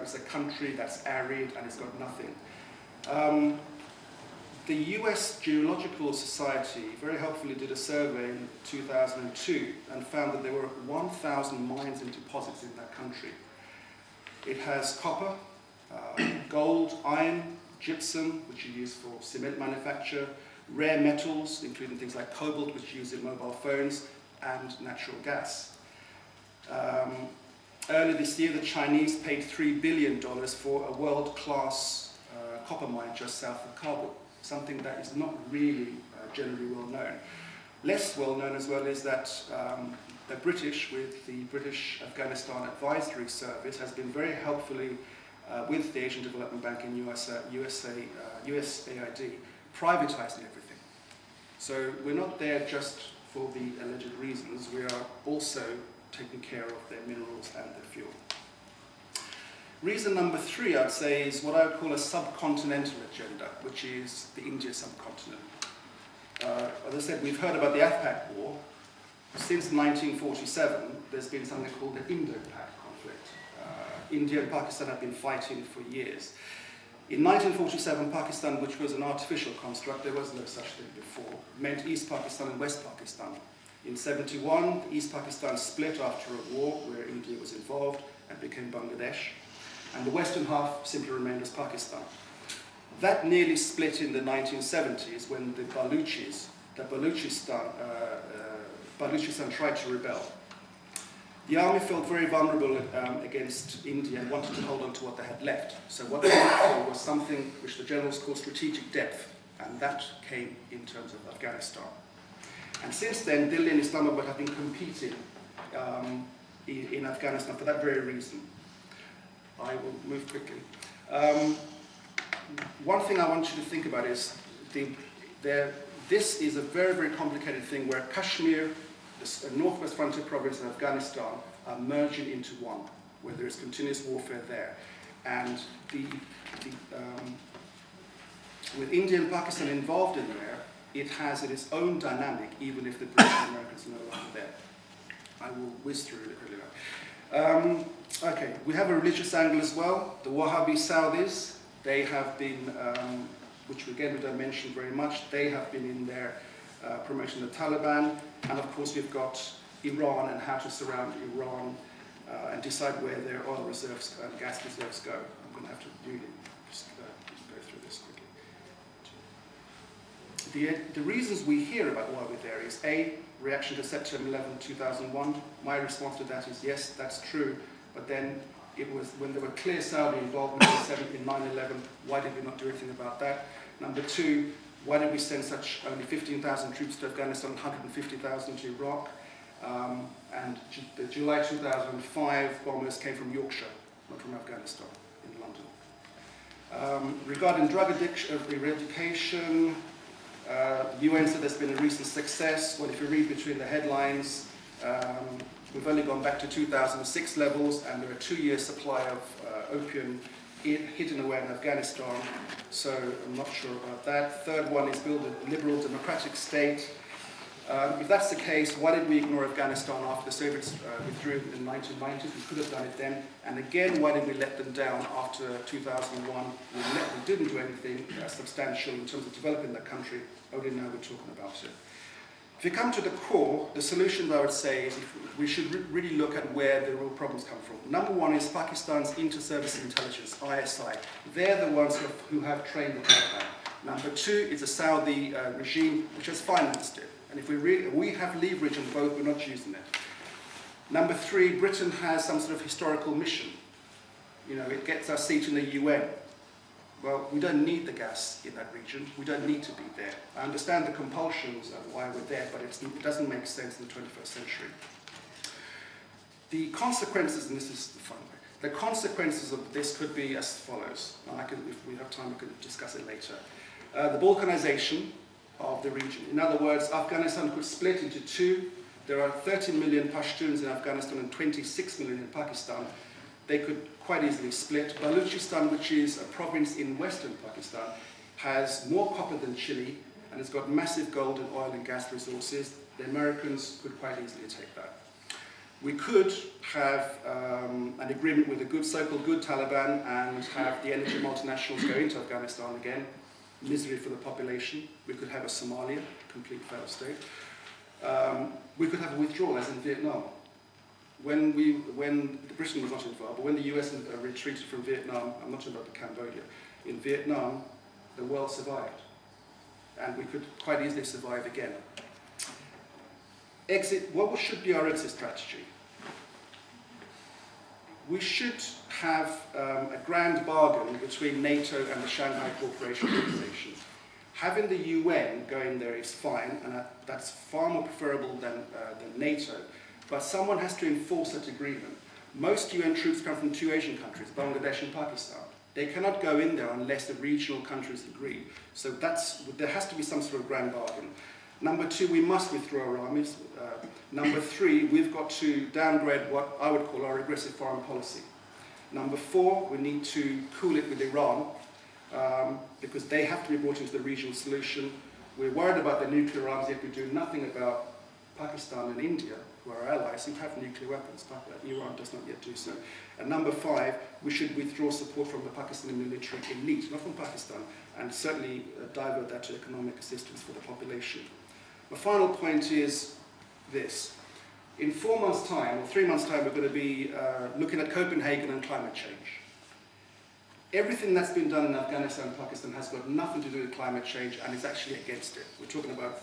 it's a country that's arid and it's got nothing. The US Geological Society very helpfully did a survey in 2002 and found that there were 1,000 mines and deposits in that country. It has copper, gold, iron, gypsum, which you use for cement manufacture, rare metals, including things like cobalt, which you use in mobile phones, and natural gas. Earlier this year, the Chinese paid $3 billion for a world-class copper mine just south of Kabul, something that is not really generally well known. Less well known as well is that the British, with the British Afghanistan Advisory Service, has been very helpfully with the Asian Development Bank in USAID, privatizing everything. So we're not there just for the alleged reasons, we are also taking care of their minerals and their fuel. Reason number 3, I'd say, is what I would call a subcontinental agenda, which is the India subcontinent. As I said, we've heard about the ap5 war. Since 1947, there's been something called the Indo-Pak conflict. India and Pakistan have been fighting for years. In 1947, Pakistan, which was an artificial construct, there was no such thing before, meant East Pakistan and West Pakistan. In 1971, East Pakistan split after a war where India was involved and became Bangladesh, and the western half simply remained as Pakistan. That nearly split in the 1970s when the Baluchistan tried to rebel. The army felt very vulnerable against India and wanted to hold on to what they had left. So what they looked for was something which the generals called strategic depth, and that came in terms of Afghanistan. And since then, Delhi and Islamabad have been competing in Afghanistan for that very reason. I will move quickly. One thing I want you to think about is this is a very, very complicated thing where Kashmir, the northwest frontier province in Afghanistan, are merging into one, where there is continuous warfare there. And with India and Pakistan involved in there, it has its own dynamic, even if the British and Americans are no longer there. I will whiz through it really. Okay, we have a religious angle as well. The Wahhabi Saudis, they have been, which again we don't mention very much, they have been in there promoting the Taliban. And of course we've got Iran and how to surround Iran and decide where their oil reserves and gas reserves go. I'm going to have to really just go through this quickly. The reasons we hear about why we're there is A, reaction to September 11, 2001. My response to that is yes, that's true. But then it was when there were clear Saudi involvement in 9/11, why did we not do anything about that? Number 2, why did we send only 15,000 troops to Afghanistan, 150,000 to Iraq? And the July 2005 bombers came from Yorkshire, not from Afghanistan, in London. Regarding drug eradication, the UN said there's been a recent success. Well, if you read between the headlines, we've only gone back to 2006 levels, and there are 2-year supply of opium hidden away in Afghanistan, so I'm not sure about that. Third one is build a liberal democratic state. If that's the case, why did we ignore Afghanistan after the Soviets withdrew in the 1990s? We could have done it then. And again, why did we let them down after 2001? We didn't do anything substantial in terms of developing that country. Only now we're talking about it. If you come to the core, the solution I would say is we should really look at where the real problems come from. Number 1 is Pakistan's inter-service intelligence, ISI. They're the ones who have trained the Taliban. Number 2 is the Saudi regime, which has financed it. And if we have leverage on both, we're not using it. Number 3, Britain has some sort of historical mission. You know, it gets our seat in the UN. Well, we don't need the gas in that region. We don't need to be there. I understand the compulsions of why we're there, but it doesn't make sense in the 21st century. The consequences, and this is the fun way, the consequences of this could be as follows. And if we have time, we could discuss it later. The balkanization of the region. In other words, Afghanistan could split into 2. There are 30 million Pashtuns in Afghanistan and 26 million in Pakistan. They could quite easily split. Baluchistan, which is a province in western Pakistan, has more copper than Chile and has got massive gold and oil and gas resources. The Americans could quite easily take that. We could have an agreement with the good, so-called good Taliban and have the energy multinationals go into Afghanistan again. Misery for the population. We could have a Somalia, complete failed state. We could have a withdrawal, as in Vietnam. When Britain was not involved, but when the US retreated from Vietnam, I'm not talking about Cambodia, in Vietnam, the world survived. And we could quite easily survive again. What should be our exit strategy? We should have a grand bargain between NATO and the Shanghai Cooperation Organization. Having the UN going there is fine, and that's far more preferable than NATO, but someone has to enforce that agreement. Most UN troops come from 2 Asian countries, Bangladesh and Pakistan. They cannot go in there unless the regional countries agree. So there has to be some sort of grand bargain. Number 2, we must withdraw our armies. Number 3, we've got to downgrade what I would call our aggressive foreign policy. Number 4, we need to cool it with Iran, because they have to be brought into the regional solution. We're worried about the nuclear arms, yet we do nothing about Pakistan and India, who are our allies, who have nuclear weapons, but Iran does not yet do so. And number 5, we should withdraw support from the Pakistani military elite, not from Pakistan, and certainly divert that to economic assistance for the population. My final point is this. In 4 months' time, or 3 months' time, we're going to be looking at Copenhagen and climate change. Everything that's been done in Afghanistan and Pakistan has got nothing to do with climate change and is actually against it. We're talking about